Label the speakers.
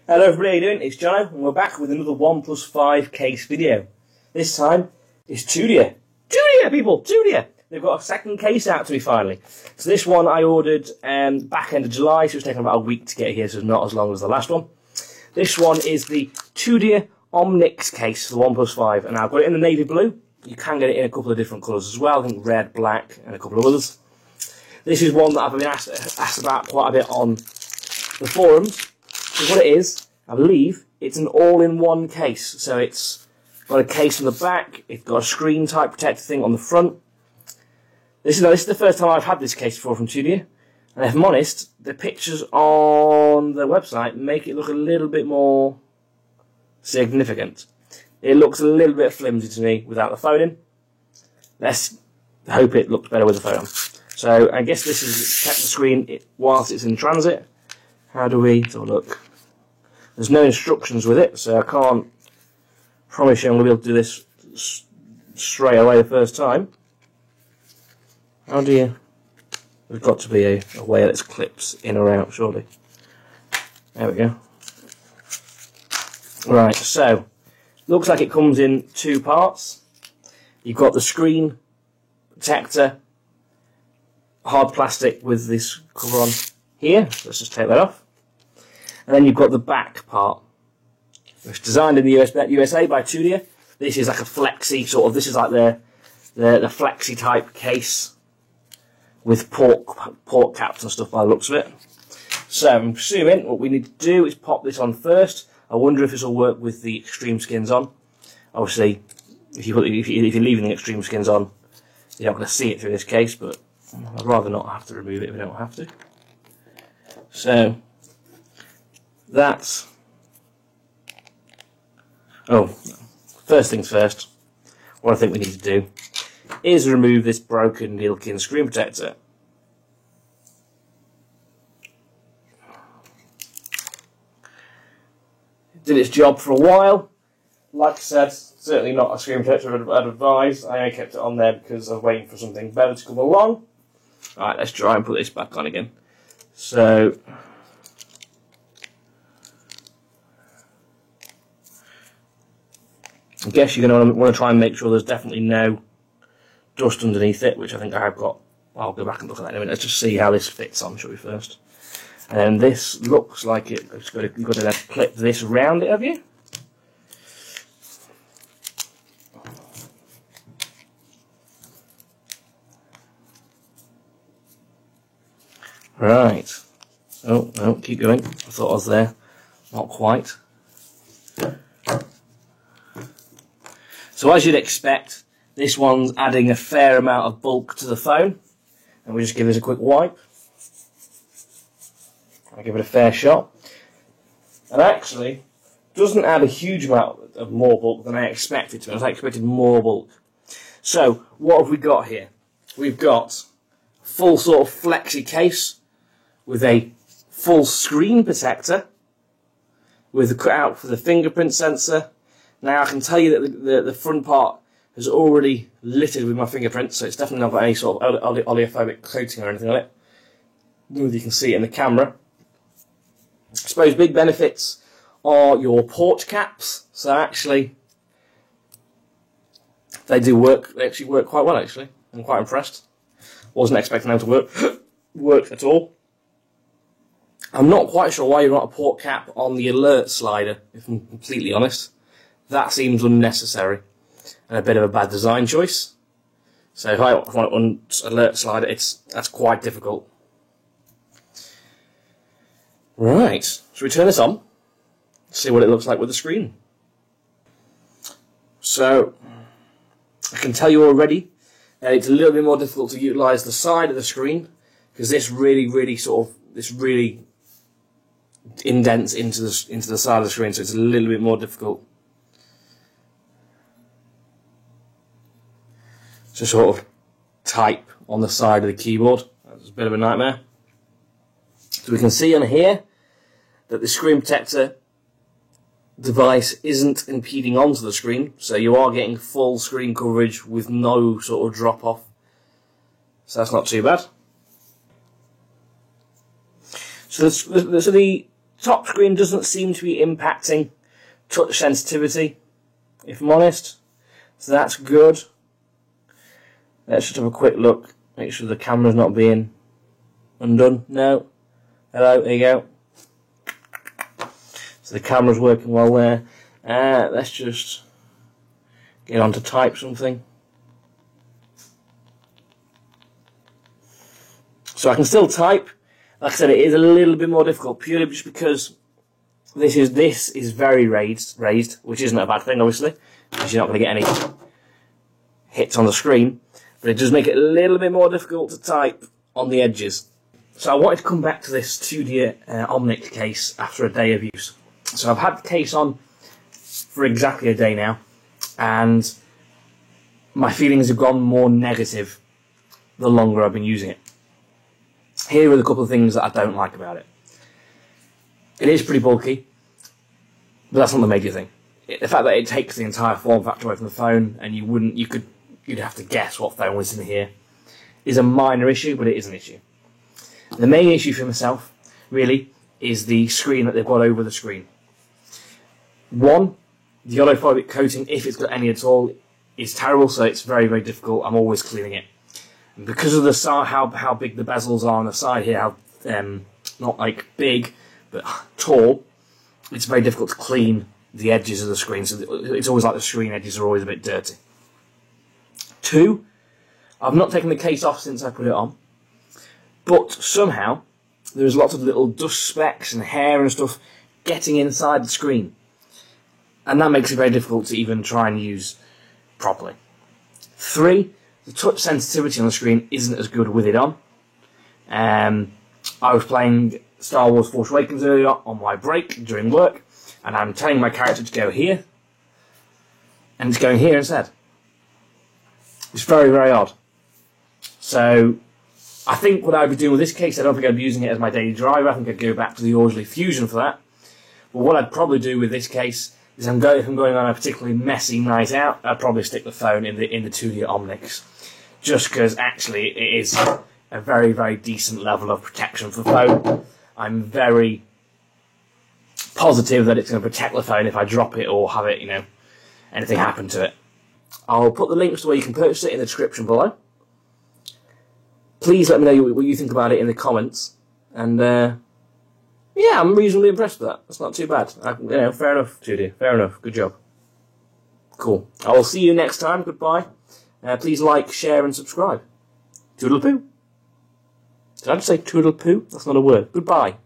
Speaker 1: Hello everybody, how you doing? It's Jono and we're back with another OnePlus 5 case video. This time it's Tudia. Tudia people, Tudia! They've got a second case out to me finally. So this one I ordered back end of July, so it's taken about a week to get here, so it's not as long as the last one. This one is the Tudia Omnix case for the OnePlus 5, and I've got it in the navy blue. You can get it in a couple of different colours as well, I think red, black and a couple of others. This is one that I've been asked about quite a bit on the forums. So what it is, I believe, it's an all-in-one case. So it's got a case on the back, it's got a screen type protector thing on the front. This is the first time I've had this case before from Tudia, and if I'm honest, the pictures on the website make it look a little bit more significant. It looks a little bit flimsy to me without the phone in. Let's hope it looks better with the phone on. So I guess this is kept the screen whilst it's in transit. How do we have a look? There's no instructions with it, so I can't promise you I'm going to be able to do this straight away the first time. How do you... There's got to be a way that it clips in or out, surely. There we go. Right, so, looks like it comes in two parts. You've got the screen protector, hard plastic with this cover on here. Let's just take that off. And then you've got the back part, which is designed in the USA by Tudia. This is like a flexi sort of. This is like the flexi type case with port caps and stuff by the looks of it. So I'm assuming what we need to do is pop this on first. I wonder if this will work with the extreme skins on. Obviously, if you're leaving the extreme skins on, you're not going to see it through this case. But I'd rather not have to remove it if we don't have to. So. That's... Oh, first things first, what I think we need to do is remove this broken Neilkin screen protector. It did its job for a while. Like I said, certainly not a screen protector I'd advise. I only kept it on there because I was waiting for something better to come along. Alright, let's try and put this back on again. So... I guess you're going to want to try and make sure there's definitely no dust underneath it, which I think I have got. I'll go back and look at that in a minute. Let's just see how this fits on, shall we, first. And then this looks like you've got to clip this around it, have you? Right. Oh, no, keep going. I thought I was there. Not quite. So as you'd expect, this one's adding a fair amount of bulk to the phone. And we just give this a quick wipe. I'll give it a fair shot. And actually, doesn't add a huge amount of more bulk than I expected to. I expected more bulk. So, what have we got here? We've got a full sort of flexi case with a full screen protector with a cutout for the fingerprint sensor. Now I can tell you that the front part is already littered with my fingerprints, so it's definitely not got any sort of oleophobic coating or anything on it. I don't know if you can see it in the camera. I suppose big benefits are your port caps. So actually, they actually work quite well actually. I'm quite impressed. Wasn't expecting them to work at all. I'm not quite sure why you're not a port cap on the alert slider, if I'm completely honest. That seems unnecessary and a bit of a bad design choice. So if I want an alert slider, that's quite difficult. Right, should we turn this on? See what it looks like with the screen. So I can tell you already that it's a little bit more difficult to utilise the side of the screen because this really indents into the side of the screen, so it's a little bit more difficult. To sort of type on the side of the keyboard. That's a bit of a nightmare. So we can see on here that the screen protector device isn't impeding onto the screen, so you are getting full screen coverage with no sort of drop off. So that's not too bad. So the Top screen doesn't seem to be impacting touch sensitivity, if I'm honest. So that's good. Let's just have a quick look. Make sure the camera's not being undone. No. Hello, there you go. So the camera's working well there. Let's just get on to type something. So I can still type. Like I said, it is a little bit more difficult, purely just because this is very raised, which isn't a bad thing, obviously, because you're not going to get any hits on the screen. But it does make it a little bit more difficult to type on the edges. So I wanted to come back to this Tudia Omnic case after a day of use. So I've had the case on for exactly a day now, and my feelings have gone more negative the longer I've been using it. Here are the couple of things that I don't like about it. It is pretty bulky, but that's not the major thing. The fact that it takes the entire form factor away from the phone, and you'd have to guess what phone was in here, is a minor issue, but it is an issue. The main issue for myself, really, is the screen that they've got over the screen. One, the oleophobic coating, if it's got any at all, is terrible, so it's very, very difficult. I'm always cleaning it. And because of the how big the bezels are on the side here, how not like big, but tall, it's very difficult to clean the edges of the screen, so it's always like the screen edges are always a bit dirty. Two, I've not taken the case off since I put it on, but somehow there's lots of little dust specks and hair and stuff getting inside the screen, and that makes it very difficult to even try and use properly. Three, the touch sensitivity on the screen isn't as good with it on. I was playing Star Wars Force Awakens earlier on my break during work, and I'm telling my character to go here, and it's going here instead. It's very, very odd. So, I think what I'd be doing with this case, I don't think I'd be using it as my daily driver. I think I'd go back to the Audley Fusion for that. But what I'd probably do with this case is, if I'm going on a particularly messy night out, I'd probably stick the phone in the Tudia Omnics, just because actually it is a very, very decent level of protection for the phone. I'm very positive that it's going to protect the phone if I drop it or have it, anything happen to it. I'll put the links to where you can purchase it in the description below. Please let me know what you think about it in the comments. And, yeah, I'm reasonably impressed with that. That's not too bad. Fair enough, Tudia. Fair enough. Good job. Cool. I will see you next time. Goodbye. Please like, share, and subscribe. Toodle-poo. Did I just say toodle-poo? That's not a word. Goodbye.